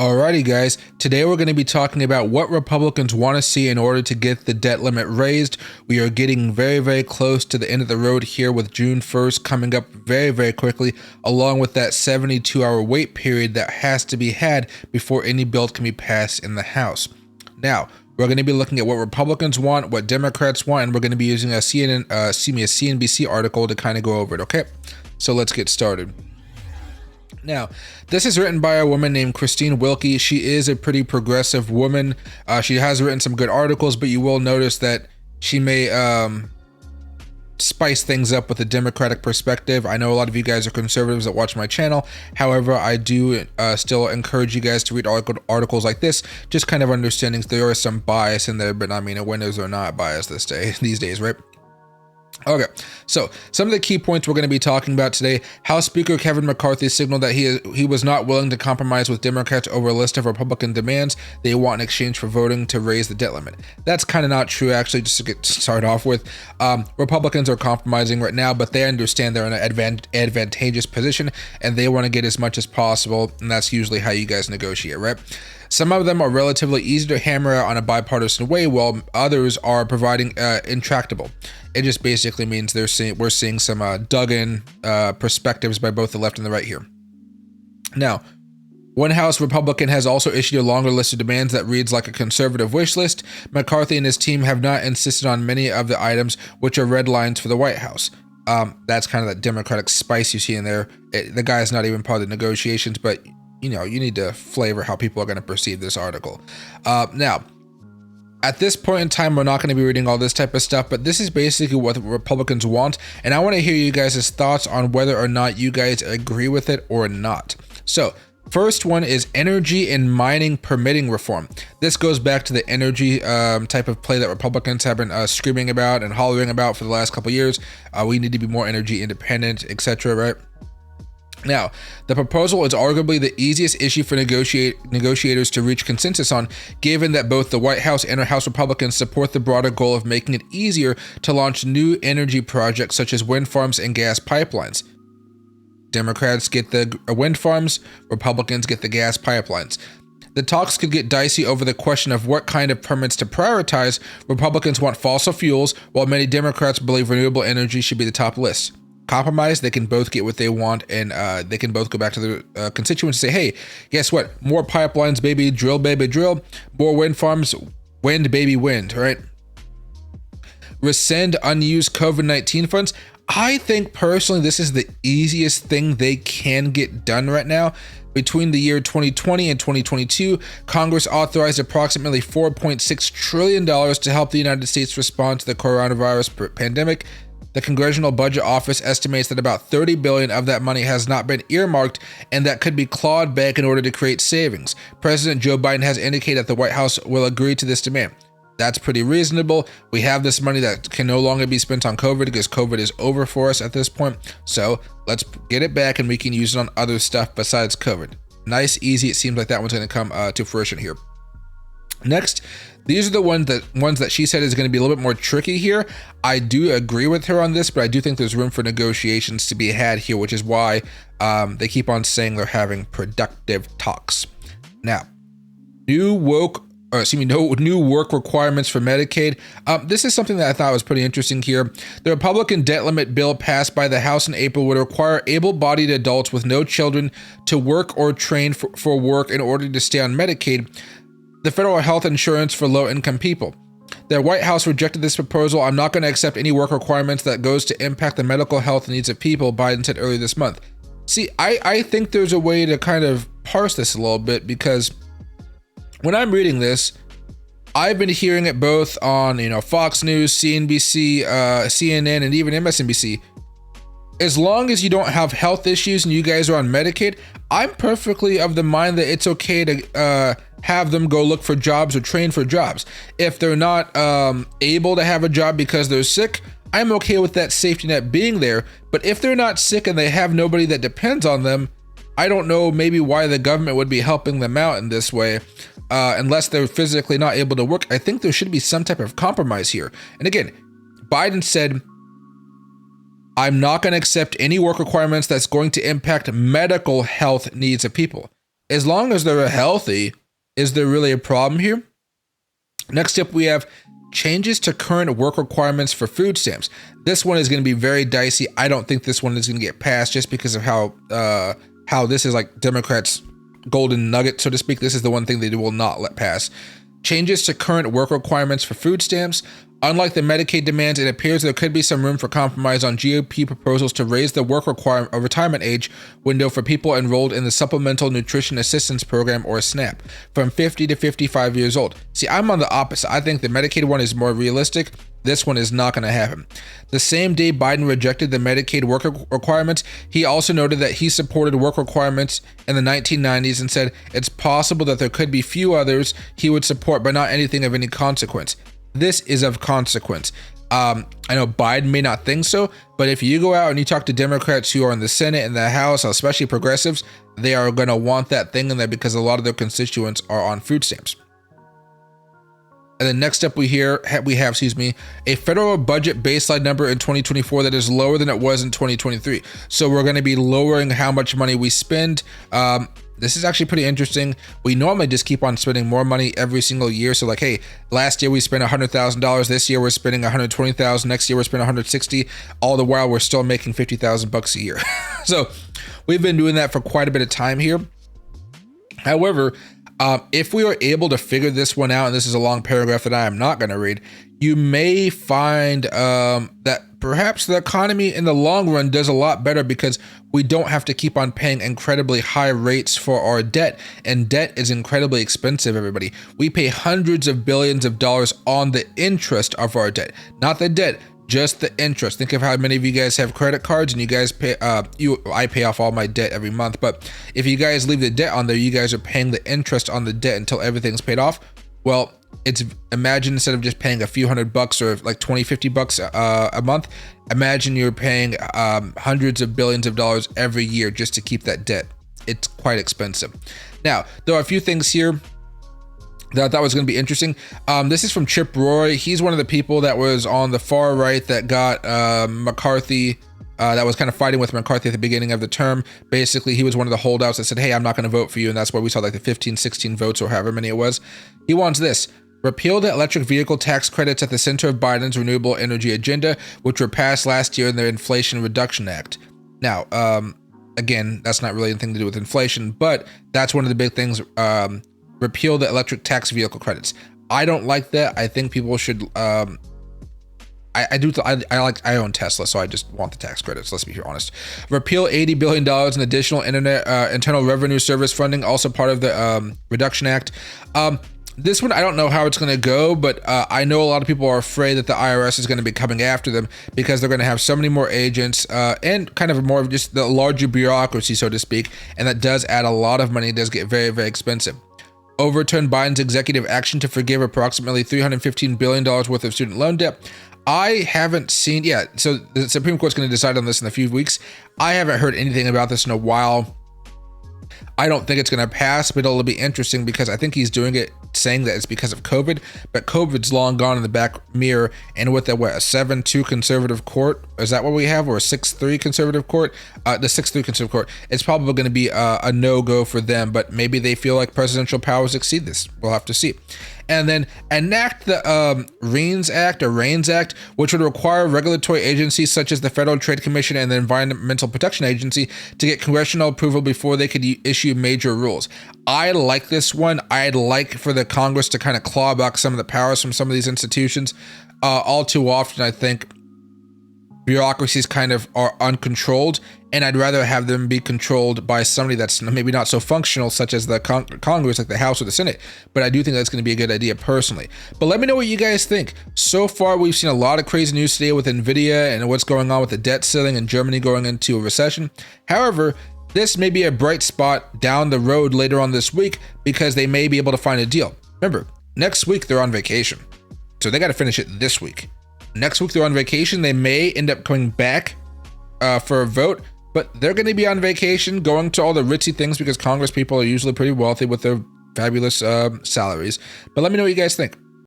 Alrighty, guys. Today we're going to be talking about what Republicans want to see in order to get the debt limit raised. We are getting very, very close to the end of the road here with June 1st coming up very, very quickly, along with that 72-hour wait period that has to be had before any bill can be passed in the House. Now, we're going to be looking at what Republicans want, what Democrats want, and we're going to be using a CNBC article to kind of go over it, okay? So let's get started. Now, this is written by a woman named Christine Wilkie. She is a pretty progressive woman. She has written some good articles, but you will notice that she may spice things up with a Democratic perspective. I know a lot of you guys are conservatives that watch my channel. However, I do still encourage you guys to read articles like this, just kind of understanding there is some bias in there, but I mean, winners are not biased these days, right? Okay, so some of the key points we're going to be talking about today. House Speaker Kevin McCarthy signaled that he was not willing to compromise with Democrats over a list of Republican demands they want in exchange for voting to raise the debt limit. That's kind of not true, actually, just to start off with. Republicans are compromising right now, but they understand they're in an advantageous position, and they want to get as much as possible, and that's usually how you guys negotiate, right? Some of them are relatively easy to hammer out on a bipartisan way, while others are providing intractable. It just basically means we're seeing some dug-in perspectives by both the left and the right here. Now, one House Republican has also issued a longer list of demands that reads like a conservative wish list. McCarthy and his team have not insisted on many of the items, which are red lines for the White House. That's kind of that Democratic spice you see in there. The guy is not even part of the negotiations, but you know, you need to flavor how people are going to perceive this article. Now, at this point in time, we're not going to be reading all this type of stuff, but this is basically what the Republicans want, and I want to hear you guys' thoughts on whether or not you guys agree with it or not. So, first one is energy and mining permitting reform. This goes back to the energy type of play that Republicans have been screaming about and hollering about for the last couple years. We need to be more energy independent, etc., right? Now, the proposal is arguably the easiest issue for negotiators to reach consensus on, given that both the White House and House Republicans support the broader goal of making it easier to launch new energy projects such as wind farms and gas pipelines. Democrats get the wind farms, Republicans get the gas pipelines. The talks could get dicey over the question of what kind of permits to prioritize. Republicans want fossil fuels, while many Democrats believe renewable energy should be the top list. Compromise, they can both get what they want, and they can both go back to their constituents and say, hey, guess what? More pipelines, baby drill. More wind farms, wind, baby, wind, right? Rescind unused COVID-19 funds. I think personally this is the easiest thing they can get done right now. Between the year 2020 and 2022, Congress authorized approximately $4.6 trillion to help the United States respond to the coronavirus pandemic. The Congressional Budget Office estimates that about $30 billion of that money has not been earmarked and that could be clawed back in order to create savings. President Joe Biden has indicated that the White House will agree to this demand. That's pretty reasonable. We have this money that can no longer be spent on COVID because COVID is over for us at this point. So let's get it back and we can use it on other stuff besides COVID. Nice, easy. It seems like that one's going to come to fruition here. Next, these are the ones that she said is going to be a little bit more tricky here. I do agree with her on this, but I do think there's room for negotiations to be had here, which is why they keep on saying they're having productive talks. Now, new work requirements for Medicaid. This is something that I thought was pretty interesting here. The Republican debt limit bill passed by the House in April would require able-bodied adults with no children to work or train for work in order to stay on Medicaid, the federal health insurance for low-income people. The White House rejected this proposal. I'm not going to accept any work requirements that goes to impact the medical health needs of people, Biden said earlier this month. See, I think there's a way to kind of parse this a little bit, because when I'm reading this, I've been hearing it both on, Fox News, CNBC, CNN, and even MSNBC. As long as you don't have health issues and you guys are on Medicaid, I'm perfectly of the mind that it's okay to have them go look for jobs or train for jobs. If they're not able to have a job because they're sick, I'm okay with that safety net being there. But if they're not sick and they have nobody that depends on them, I don't know maybe why the government would be helping them out in this way. Unless they're physically not able to work. I think there should be some type of compromise here. And again, Biden said, I'm not going to accept any work requirements that's going to impact medical health needs of people. as long as they're healthy, is there really a problem here? Next up, we have changes to current work requirements for food stamps. This one is going to be very dicey. I don't think this one is going to get passed just because of how this is like Democrats' golden nugget, so to speak. This is the one thing they will not let pass. Changes to current work requirements for food stamps. Unlike the Medicaid demands, it appears there could be some room for compromise on GOP proposals to raise the retirement age window for people enrolled in the Supplemental Nutrition Assistance Program, or SNAP, from 50 to 55 years old. See, I'm on the opposite. I think the Medicaid one is more realistic. This one is not going to happen. The same day Biden rejected the Medicaid work requirements, he also noted that he supported work requirements in the 1990s and said it's possible that there could be few others he would support, but not anything of any consequence. This is of consequence. I know Biden may not think so, but if you go out and you talk to Democrats who are in the Senate and the House, especially progressives, they are going to want that thing in there because a lot of their constituents are on food stamps. And then next up, we have, a federal budget baseline number in 2024 that is lower than it was in 2023. So we're going to be lowering how much money we spend. This is actually pretty interesting. We normally just keep on spending more money every single year. So like, hey, last year we spent $100,000. This year we're spending $120,000. Next year we're spending $160,000. All the while we're still making $50,000 a year. So we've been doing that for quite a bit of time here. However, if we are able to figure this one out, and this is a long paragraph that I am not going to read, you may find that perhaps the economy in the long run does a lot better because we don't have to keep on paying incredibly high rates for our debt. And debt is incredibly expensive, everybody. We pay hundreds of billions of dollars on the interest of our debt, not the debt, just the interest. Think of how many of you guys have credit cards and you guys pay, I pay off all my debt every month, but if you guys leave the debt on there, you guys are paying the interest on the debt until everything's paid off. Well, imagine instead of just paying a few $100 or like $20-$50 a month, imagine you're paying hundreds of billions of dollars every year just to keep that debt. It's quite expensive. Now, there are a few things here that I thought was going to be interesting. This is from Chip Roy. He's one of the people that was on the far right that got McCarthy, that was kind of fighting with McCarthy at the beginning of the term. Basically, he was one of the holdouts that said, hey, I'm not going to vote for you. And that's why we saw like the 15, 16 votes or however many it was. He wants this: repeal the electric vehicle tax credits at the center of Biden's renewable energy agenda, which were passed last year in the Inflation Reduction Act. Now, again, that's not really anything to do with inflation, but that's one of the big things. Repeal the electric tax vehicle credits. I don't like that. I think people should, I own Tesla, so I just want the tax credits. Let's be honest. Repeal $80 billion in additional internal revenue service funding, also part of the Reduction Act. This one, I don't know how it's going to go, but I know a lot of people are afraid that the IRS is going to be coming after them because they're going to have so many more agents and kind of more of just the larger bureaucracy, so to speak. And that does add a lot of money. It does get very, very expensive. Overturn Biden's executive action to forgive approximately $315 billion worth of student loan debt. I haven't seen, so the Supreme Court's going to decide on this in a few weeks. I haven't heard anything about this in a while. I don't think it's going to pass, but it'll be interesting because I think he's doing it saying that it's because of COVID, but COVID's long gone in the back mirror. And with a 7-2 conservative court, is that what we have, or a 6-3 conservative court? The 6-3 conservative court, it's probably going to be a no-go for them, but maybe they feel like presidential powers exceed this. We'll have to see. And then enact the REINS Act, which would require regulatory agencies such as the Federal Trade Commission and the Environmental Protection Agency to get congressional approval before they could issue major rules. I like this one. I'd like for the Congress to kind of claw back some of the powers from some of these institutions. All too often, I think bureaucracies kind of are uncontrolled, and I'd rather have them be controlled by somebody that's maybe not so functional, such as the Congress, like the House or the Senate. But I do think that's going to be a good idea personally. But let me know what you guys think. So far, we've seen a lot of crazy news today with Nvidia and what's going on with the debt ceiling and Germany going into a recession. However, this may be a bright spot down the road later on this week because they may be able to find a deal. Remember, next week they're on vacation, so they got to finish it this week. Next week they're on vacation. They may end up coming back for a vote, but they're going to be on vacation, going to all the ritzy things because Congress people are usually pretty wealthy with their fabulous salaries. But let me know what you guys think.